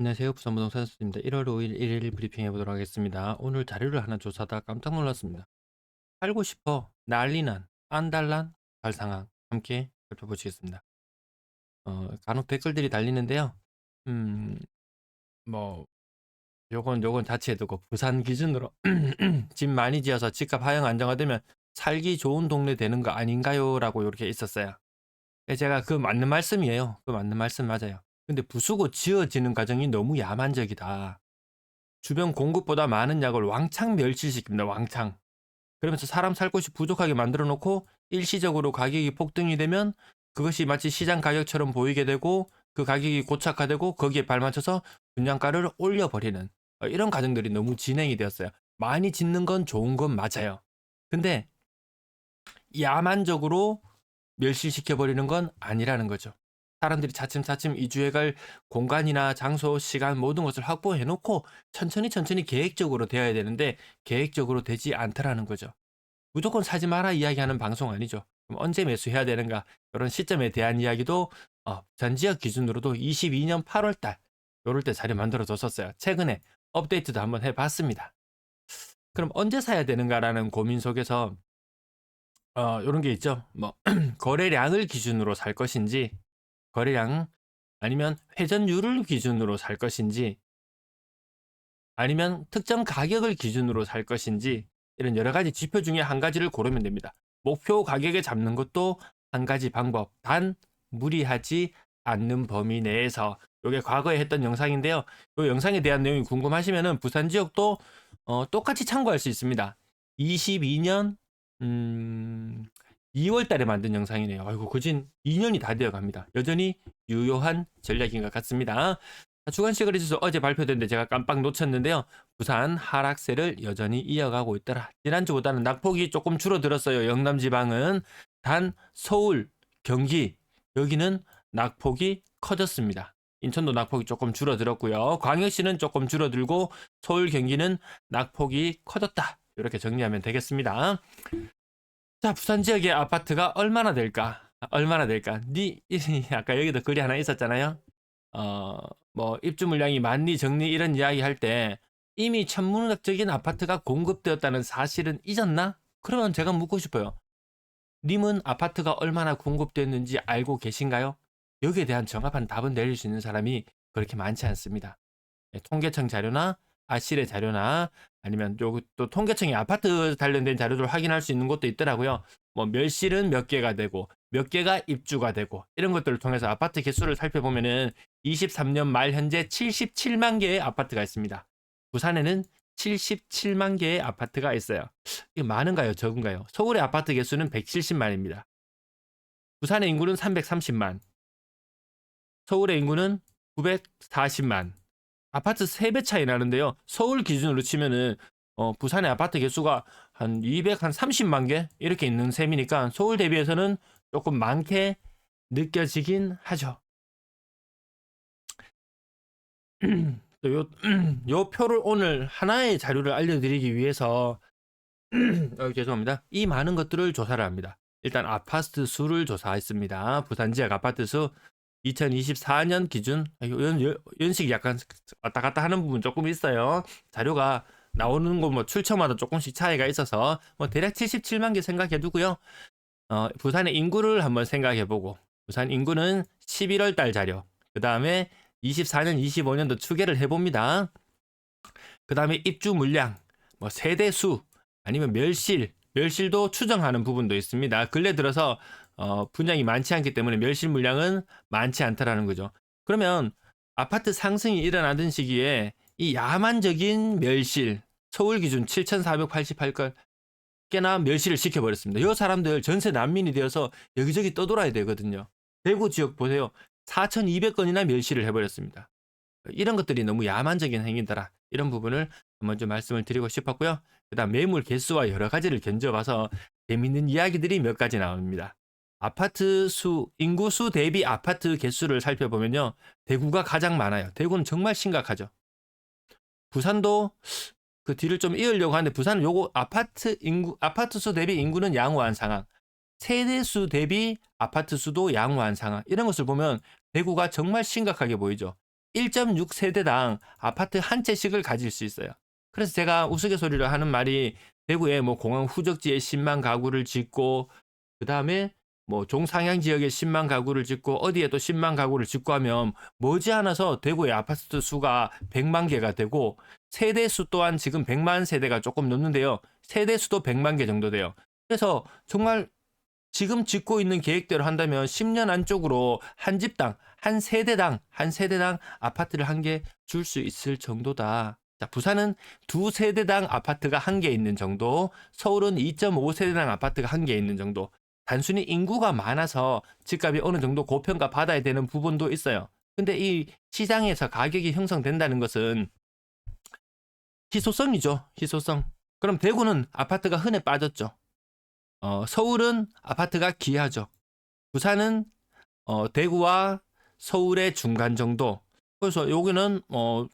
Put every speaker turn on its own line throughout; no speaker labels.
안녕하세요. 부산부동산 수입니다. 1월 5일 일일 브리핑 해보도록 하겠습니다. 오늘 자료를 하나 조사하다 깜짝 놀랐습니다. 살고 싶어 난리난 안달난 발 상황 함께 살펴보시겠습니다. 간혹 댓글들이 달리는데요. 음, 뭐 요건 자체해두고 부산 기준으로 집 많이 지어서 집값 하향 안정화되면 살기 좋은 동네 되는 거 아닌가요? 라고 이렇게 있었어요. 제가 그 맞는 말씀이에요. 그 맞는 말씀 맞아요. 근데 부수고 지어지는 과정이 너무 야만적이다. 주변 공급보다 많은 약을 왕창 멸치시킵니다. 왕창. 그러면서 사람 살 곳이 부족하게 만들어 놓고 일시적으로 가격이 폭등이 되면 그것이 마치 시장 가격처럼 보이게 되고 그 가격이 고착화되고 거기에 발맞춰서 분양가를 올려버리는 이런 과정들이 너무 진행이 되었어요. 많이 짓는 건 좋은 건 맞아요. 근데 야만적으로 멸실시켜버리는 건 아니라는 거죠. 사람들이 차츰차츰 이주해갈 공간이나 장소, 시간 모든 것을 확보해 놓고 천천히 계획적으로 되어야 되는데 계획적으로 되지 않더라는 거죠. 무조건 사지 마라 이야기하는 방송 아니죠. 그럼 언제 매수해야 되는가 이런 시점에 대한 이야기도 전 지역 기준으로도 22년 8월 달 요럴 때 자료 만들어 뒀었어요. 최근에 업데이트도 한번 해봤습니다. 그럼 언제 사야 되는가라는 고민 속에서 요런 게 있죠. 뭐 거래량을 기준으로 살 것인지 거래량 아니면 회전율을 기준으로 살 것인지 아니면 특정 가격을 기준으로 살 것인지 이런 여러 가지 지표 중에 한 가지를 고르면 됩니다. 목표 가격에 잡는 것도 한 가지 방법. 단 무리하지 않는 범위 내에서 이게 과거에 했던 영상인데요. 이 영상에 대한 내용이 궁금하시면은 부산 지역도 똑같이 참고할 수 있습니다. 22년 2월 달에 만든 영상이네요. 아이고 그진 2년이 다 되어 갑니다. 여전히 유효한 전략인 것 같습니다. 주간식을 지수 어제 발표됐는데 제가 깜빡 놓쳤는데요. 부산 하락세를 여전히 이어가고 있더라. 지난주보다는 낙폭이 조금 줄어들었어요. 영남 지방은. 단 서울, 경기 여기는 낙폭이 커졌습니다. 인천도 낙폭이 조금 줄어들었고요. 광역시는 조금 줄어들고 서울, 경기는 낙폭이 커졌다. 이렇게 정리하면 되겠습니다. 자, 부산 지역의 아파트가 얼마나 될까? 얼마나 될까? 아까 여기도 글이 하나 있었잖아요. 어, 뭐 입주 물량이 많니 적니 이런 이야기 할 때 이미 천문학적인 아파트가 공급되었다는 사실은 잊었나? 그러면 제가 묻고 싶어요. 님은 아파트가 얼마나 공급됐는지 알고 계신가요? 여기에 대한 정확한 답은 내릴 수 있는 사람이 그렇게 많지 않습니다. 통계청 자료나 아실의 자료나 아니면 또 통계청이 아파트 관련된 자료를 확인할 수 있는 것도 있더라고요. 뭐 멸실은 몇 개가 되고 몇 개가 입주가 되고 이런 것들을 통해서 아파트 개수를 살펴보면은 23년 말 현재 77만 개의 아파트가 있습니다. 부산에는 77만 개의 아파트가 있어요. 이게 많은가요? 적은가요? 서울의 아파트 개수는 170만입니다. 부산의 인구는 330만, 서울의 인구는 940만. 아파트 3배 차이 나는데요. 서울 기준으로 치면은 부산의 아파트 개수가 한 230만 개 이렇게 있는 셈이니까 서울 대비해서는 조금 많게 느껴지긴 하죠. 요, 요 표를 오늘 하나의 자료를 알려드리기 위해서 죄송합니다. 이 많은 것들을 조사를 합니다. 일단 아파트 수를 조사했습니다. 부산 지역 아파트 수 2024년 기준 연식이 약간 왔다 갔다 하는 부분 조금 있어요. 자료가 나오는 거 뭐 출처마다 조금씩 차이가 있어서 뭐 대략 77만 개 생각해 두고요. 부산의 인구를 한번 생각해 보고 부산 인구는 11월 달 자료 그 다음에 24년 25년도 추계를 해봅니다. 그 다음에 입주 물량 뭐 세대 수 아니면 멸실도 추정하는 부분도 있습니다. 근래 들어서 분양이 많지 않기 때문에 멸실 물량은 많지 않다라는 거죠. 그러면 아파트 상승이 일어나던 시기에 이 야만적인 멸실 서울 기준 7,488건 꽤나 멸실을 시켜버렸습니다. 이 사람들 전세 난민이 되어서 여기저기 떠돌아야 되거든요. 대구 지역 보세요. 4,200건이나 멸실을 해버렸습니다. 이런 것들이 너무 야만적인 행위더라. 이런 부분을 먼저 말씀을 드리고 싶었고요. 그다음 매물 개수와 여러 가지를 견져봐서 재밌는 이야기들이 몇 가지 나옵니다. 아파트 수, 인구 수 대비 아파트 개수를 살펴보면요. 대구가 가장 많아요. 대구는 정말 심각하죠. 부산도 그 뒤를 좀 이으려고 하는데 부산은 요거 아파트 수 대비 인구는 양호한 상황. 세대 수 대비 아파트 수도 양호한 상황. 이런 것을 보면 대구가 정말 심각하게 보이죠. 1.6세대당 아파트 한 채씩을 가질 수 있어요. 그래서 제가 우스갯소리로 하는 말이 대구에 뭐 공항 후적지에 10만 가구를 짓고 그다음에 뭐 종상향 지역에 10만 가구를 짓고 어디에 또 10만 가구를 짓고 하면 머지않아서 대구의 아파트 수가 100만 개가 되고 세대 수 또한 지금 100만 세대가 조금 넘는데요. 세대 수도 100만 개 정도 돼요. 그래서 정말 지금 짓고 있는 계획대로 한다면 10년 안쪽으로 한 집당, 한 세대당 아파트를 한 개 줄 수 있을 정도다. 자, 부산은 두 세대당 아파트가 한 개 있는 정도, 서울은 2.5세대당 아파트가 한 개 있는 정도. 단순히 인구가 많아서 집값이 어느 정도 고평가 받아야 되는 부분도 있어요. 근데 이 시장에서 가격이 형성된다는 것은 희소성이죠. 희소성. 그럼 대구는 아파트가 흔해 빠졌죠. 서울은 아파트가 귀하죠. 부산은 대구와 서울의 중간 정도. 그래서 여기는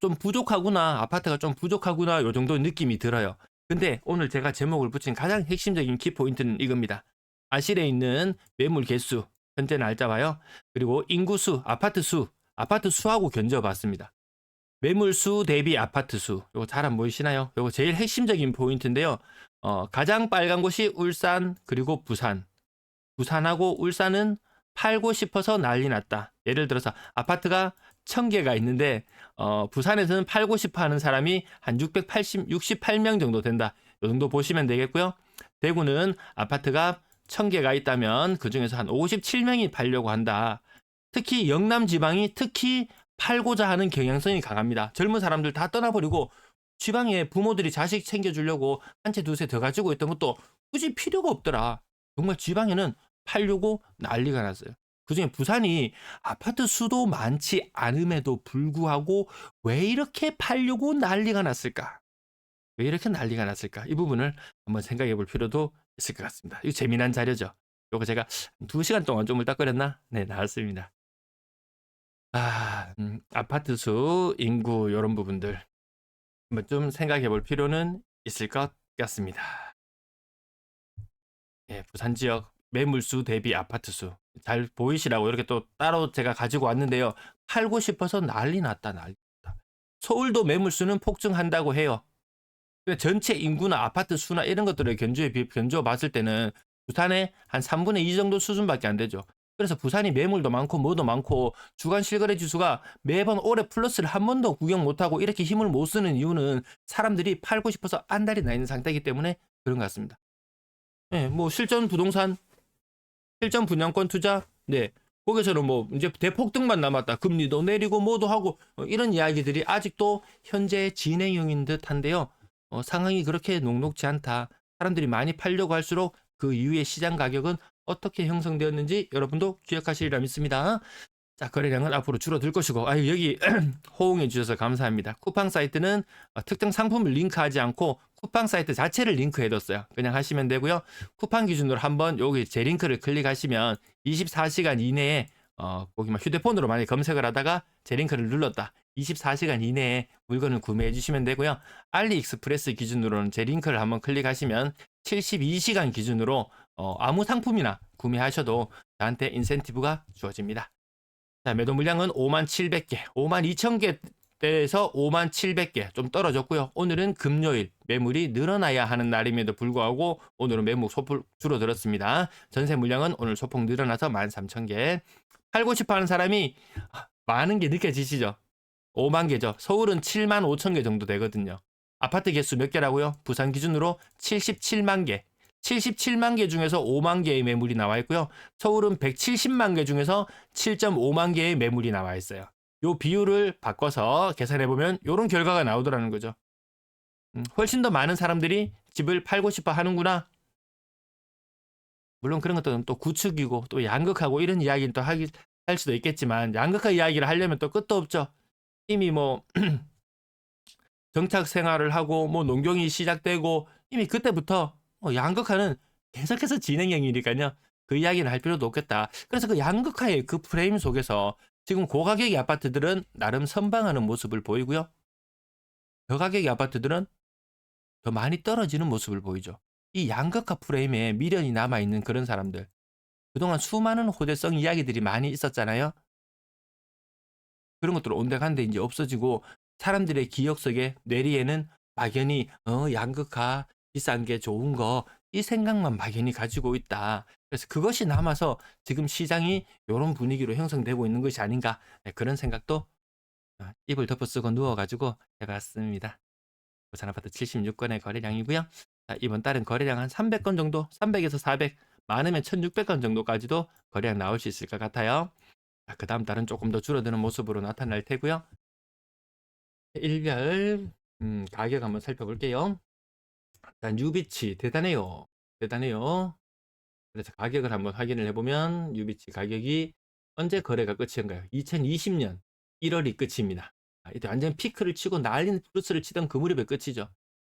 좀 부족하구나. 아파트가 좀 부족하구나. 요 정도 느낌이 들어요. 근데 오늘 제가 제목을 붙인 가장 핵심적인 키포인트는 이겁니다. 아실에 있는 매물 개수, 현재 날짜와요. 그리고 인구수, 아파트 수하고 견져봤습니다. 매물 수 대비 아파트 수. 요거 잘 안 보이시나요? 요거 제일 핵심적인 포인트인데요. 가장 빨간 곳이 울산 그리고 부산. 부산하고 울산은 팔고 싶어서 난리 났다. 예를 들어서 아파트가 1000개가 있는데 부산에서는 팔고 싶어 하는 사람이 한 68명 정도 된다. 이 정도 보시면 되겠고요. 대구는 아파트가 1000개가 있다면 그중에서 한 57명이 팔려고 한다. 특히 영남 지방이 특히 팔고자 하는 경향성이 강합니다. 젊은 사람들 다 떠나버리고 지방에 부모들이 자식 챙겨주려고 한 채 두 채 더 가지고 있던 것도 굳이 필요가 없더라. 정말 지방에는 팔려고 난리가 났어요. 그중에 부산이 아파트 수도 많지 않음에도 불구하고 왜 이렇게 팔려고 난리가 났을까? 왜 이렇게 난리가 났을까? 이 부분을 한번 생각해 볼 필요도 있을 것 같습니다. 이거 재미난 자료죠. 요거 제가 2시간 동안 좀 을딱거렸나? 네, 나왔습니다. 아파트 수, 인구 이런 부분들 한번 좀 생각해 볼 필요는 있을 것 같습니다. 예, 부산 지역 매물수 대비 아파트 수. 잘 보이시라고 이렇게 또 따로 제가 가지고 왔는데요. 팔고 싶어서 난리 났다, 난리 났다. 서울도 매물수는 폭증한다고 해요. 전체 인구나 아파트 수나 이런 것들을 견주어 봤을 때는 부산의 한 3분의 2 정도 수준밖에 안 되죠. 그래서 부산이 매물도 많고 뭐도 많고 주간 실거래 지수가 매번 올해 플러스를 한 번도 구경 못하고 이렇게 힘을 못 쓰는 이유는 사람들이 팔고 싶어서 안달이 나 있는 상태이기 때문에 그런 것 같습니다. 네, 뭐 실전 부동산, 실전 분양권 투자, 네. 거기서는 뭐 이제 대폭등만 남았다. 금리도 내리고 뭐도 하고 이런 이야기들이 아직도 현재 진행형인 듯한데요. 상황이 그렇게 녹록지 않다. 사람들이 많이 팔려고 할수록 그 이후의 시장 가격은 어떻게 형성되었는지 여러분도 기억하시리라 믿습니다. 자, 거래량은 앞으로 줄어들 것이고, 여기 호응해 주셔서 감사합니다. 쿠팡 사이트는 특정 상품을 링크하지 않고 쿠팡 사이트 자체를 링크해 뒀어요. 그냥 하시면 되고요. 쿠팡 기준으로 한번 여기 제 링크를 클릭하시면 24시간 이내에 거기 막 휴대폰으로 많이 검색을 하다가 제 링크를 눌렀다. 24시간 이내에 물건을 구매해 주시면 되고요. 알리익스프레스 기준으로는 제 링크를 한번 클릭하시면 72시간 기준으로 아무 상품이나 구매하셔도 저한테 인센티브가 주어집니다. 자, 매도 물량은 5700개, 52000개대에서 5700개 좀 떨어졌고요. 오늘은 금요일 매물이 늘어나야 하는 날임에도 불구하고 오늘은 매물 소폭 줄어들었습니다. 전세 물량은 오늘 소폭 늘어나서 13000개. 팔고 싶어 하는 사람이 많은 게 느껴지시죠? 5만 개죠. 서울은 7만 5천 개 정도 되거든요. 아파트 개수 몇 개라고요? 부산 기준으로 77만 개. 77만 개 중에서 5만 개의 매물이 나와 있고요. 서울은 170만 개 중에서 7.5만 개의 매물이 나와 있어요. 요 비율을 바꿔서 계산해 보면 이런 결과가 나오더라는 거죠. 훨씬 더 많은 사람들이 집을 팔고 싶어 하는구나. 물론 그런 것들은 또 구축이고 또 양극하고 이런 이야기는 또 할 수도 있겠지만 양극화 이야기를 하려면 또 끝도 없죠. 이미 뭐 정착 생활을 하고 뭐 농경이 시작되고 이미 그때부터 양극화는 계속해서 진행형이니까요. 그 이야기는 할 필요도 없겠다. 그래서 그 양극화의 그 프레임 속에서 지금 고가격의 아파트들은 나름 선방하는 모습을 보이고요. 저가격의 아파트들은 더 많이 떨어지는 모습을 보이죠. 이 양극화 프레임에 미련이 남아있는 그런 사람들. 그동안 수많은 호재성 이야기들이 많이 있었잖아요. 그런 것들 온데간데 이제 없어지고 사람들의 기억 속에 뇌리에는 막연히 양극화 비싼 게 좋은 거 이 생각만 막연히 가지고 있다. 그래서 그것이 남아서 지금 시장이 요런 분위기로 형성되고 있는 것이 아닌가. 네, 그런 생각도 이불 덮어쓰고 누워 가지고 해 봤습니다. 부산 아파트 76건의 거래량이고요. 자, 이번 달은 거래량 한 300건 정도, 300에서 400, 많으면 1600건 정도까지도 거래량 나올 수 있을 것 같아요. 자, 그다음 달은 조금 더 줄어드는 모습으로 나타날 테고요. 일별 가격 한번 살펴볼게요. 일단 뉴비치 대단해요. 대단해요. 그래서 가격을 한번 확인을 해보면 뉴비치 가격이 언제 거래가 끝인가요? 2020년 1월이 끝입니다. 이때 완전 피크를 치고 난리 플러스를 치던 그 무렵의 끝이죠.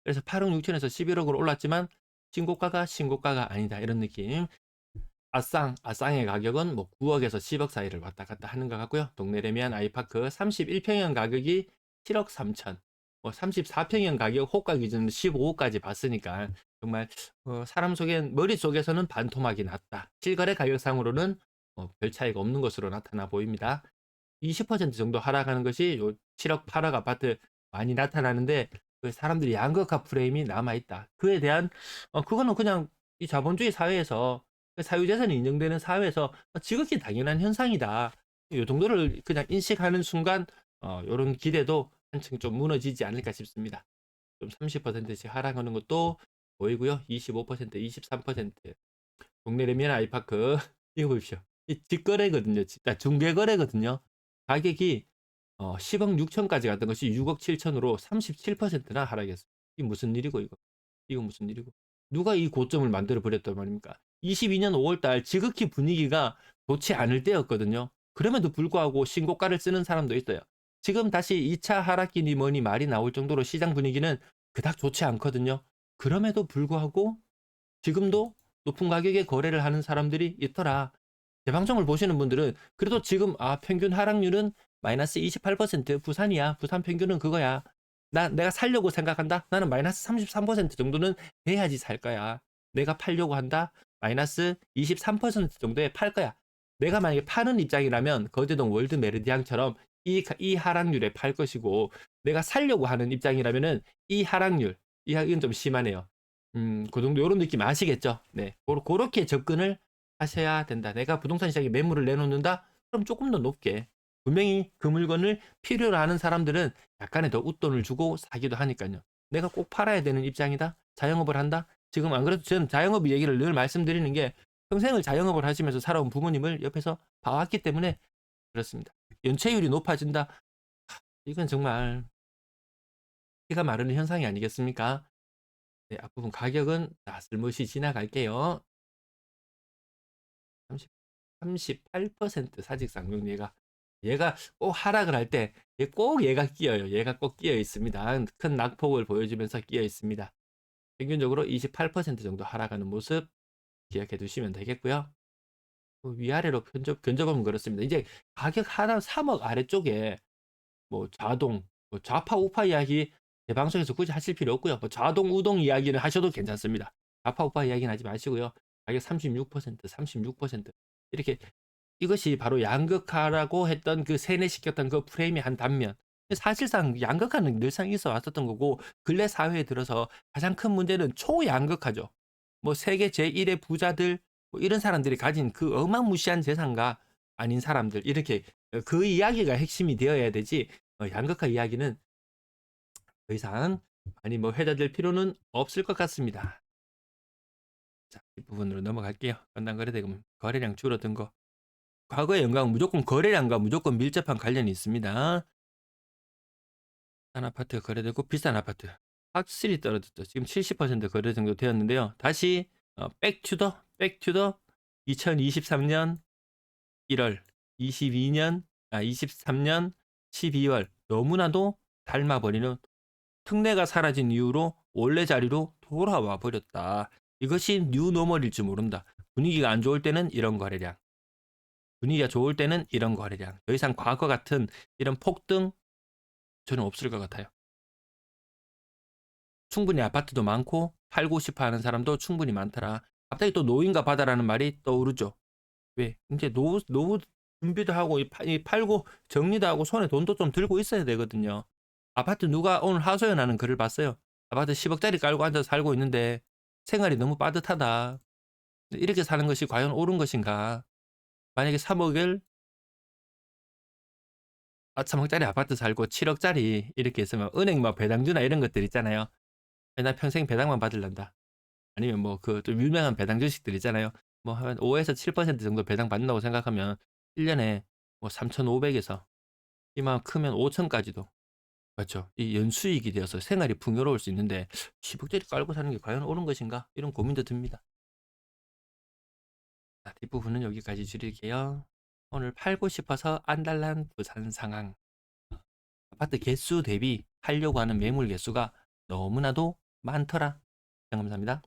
그래서 8억 6천에서 11억으로 올랐지만 신고가가 아니다 이런 느낌. 아쌍의 가격은 뭐 9억에서 10억 사이를 왔다 갔다 하는 것 같고요. 동네 레미안 아이파크 31평형 가격이 7억 3천, 뭐 34평형 가격 호가 기준으로 15억까지 봤으니까 정말 사람 속엔 머릿속에서는 반토막이 났다. 실거래 가격상으로는 별 차이가 없는 것으로 나타나 보입니다. 20% 정도 하락하는 것이 요 7억 8억 아파트 많이 나타나는데 그 사람들이 양극화 프레임이 남아있다. 그에 대한 그거는 그냥 이 자본주의 사회에서 사유재산이 인정되는 사회에서 지극히 당연한 현상이다. 이 정도를 그냥 인식하는 순간 이런 기대도 한층 좀 무너지지 않을까 싶습니다. 좀 30%씩 하락하는 것도 보이고요. 25%, 23% 동네 레미안 아이파크 이거 보십시오. 이 직거래거든요. 중개거래거든요. 가격이 10억 6천까지 갔던 것이 6억 7천으로 37%나 하락했어요. 이게 무슨 일이고 이거? 이거 무슨 일이고? 누가 이 고점을 만들어 버렸단 말입니까? 22년 5월달 지극히 분위기가 좋지 않을 때였거든요. 그럼에도 불구하고 신고가를 쓰는 사람도 있어요. 지금 다시 2차 하락기니 뭐니 말이 나올 정도로 시장 분위기는 그닥 좋지 않거든요. 그럼에도 불구하고 지금도 높은 가격에 거래를 하는 사람들이 있더라. 제 방송을 보시는 분들은 그래도 지금 평균 하락률은 마이너스 28% 부산이야. 부산 평균은 그거야. 내가 살려고 생각한다. 나는 마이너스 33% 정도는 돼야지 살 거야. 내가 팔려고 한다. 마이너스 23% 정도에 팔 거야. 내가 만약에 파는 입장이라면 거제동 월드 메르디앙처럼 이 하락률에 팔 것이고 내가 살려고 하는 입장이라면은 이 하락률 이건 좀 심하네요. 그 정도 요런 느낌 아시겠죠? 네. 그렇게 접근을 하셔야 된다. 내가 부동산 시장에 매물을 내놓는다? 그럼 조금 더 높게. 분명히 그 물건을 필요로 하는 사람들은 약간의 더 웃돈을 주고 사기도 하니까요. 내가 꼭 팔아야 되는 입장이다? 자영업을 한다? 지금 안 그래도 저는 자영업 얘기를 늘 말씀드리는 게 평생을 자영업을 하시면서 살아온 부모님을 옆에서 봐왔기 때문에 그렇습니다. 연체율이 높아진다? 이건 정말 피가 마르는 현상이 아니겠습니까? 네, 앞부분 가격은 쓸모시 지나갈게요. 30, 38% 사직상용 얘가 꼭 하락을 할 때 꼭 얘가 끼어요. 얘가 꼭 끼어 있습니다. 큰 낙폭을 보여주면서 끼어 있습니다. 평균적으로 28% 정도 하락하는 모습 기억해 두시면 되겠고요. 위아래로 견적하면 그렇습니다. 이제 가격 하나 3억 아래쪽에 뭐 자동, 뭐 좌파 우파 이야기 제 방송에서 굳이 하실 필요 없고요. 뭐 자동 우동 이야기는 하셔도 괜찮습니다. 좌파 우파 이야기는 하지 마시고요. 가격 36% 이렇게 이것이 바로 양극화라고 했던 그 세뇌시켰던 그 프레임의 한 단면. 사실상 양극화는 늘상 있어 왔었던 거고 근래 사회에 들어서 가장 큰 문제는 초양극화죠. 뭐 세계 제1의 부자들 뭐 이런 사람들이 가진 그 어마무시한 재산가 아닌 사람들 이렇게 그 이야기가 핵심이 되어야 되지 양극화 이야기는 더 이상 많이 뭐 회자될 필요는 없을 것 같습니다. 자, 이 부분으로 넘어갈게요. 건당거래대금 거래량 줄어든 거. 과거의 영광 무조건 거래량과 무조건 밀접한 관련이 있습니다. 싼 아파트가 거래되고 비싼 아파트 확실히 떨어졌죠. 지금 70% 거래 정도 되었는데요. 다시 백투더 2023년 1월 23년 12월 너무나도 닮아버리는 특례가 사라진 이후로 원래 자리로 돌아와 버렸다. 이것이 뉴노멀일지 모른다. 분위기가 안 좋을 때는 이런 거래량, 분위기가 좋을 때는 이런 거래량. 더 이상 과거 같은 이런 폭등 저는 없을 것 같아요. 충분히 아파트도 많고 팔고 싶어 하는 사람도 충분히 많더라. 갑자기 또 노인과 바다라는 말이 떠오르죠. 왜? 이제 준비도 하고 이 팔고 정리도 하고 손에 돈도 좀 들고 있어야 되거든요. 아파트 누가 오늘 하소연하는 글을 봤어요. 아파트 10억짜리 깔고 앉아서 살고 있는데 생활이 너무 빠듯하다. 이렇게 사는 것이 과연 옳은 것인가? 만약에 3억을 3억짜리 아파트 살고 7억짜리 이렇게 있으면 은행 뭐 배당주나 이런 것들 있잖아요. 나 평생 배당만 받을란다. 아니면 뭐 그 좀 유명한 배당 주식들 있잖아요. 뭐 한 5에서 7% 정도 배당 받는다고 생각하면 1년에 뭐 3,500에서 이만 크면 5천까지도 맞죠. 이 연수익이 되어서 생활이 풍요로울 수 있는데 10억짜리 깔고 사는 게 과연 옳은 것인가? 이런 고민도 듭니다. 자, 뒷부분은 여기까지 줄일게요. 오늘 팔고 싶어서 안달난 부산 상황. 아파트 개수 대비 하려고 하는 매물 개수가 너무나도 많더라. 감사합니다.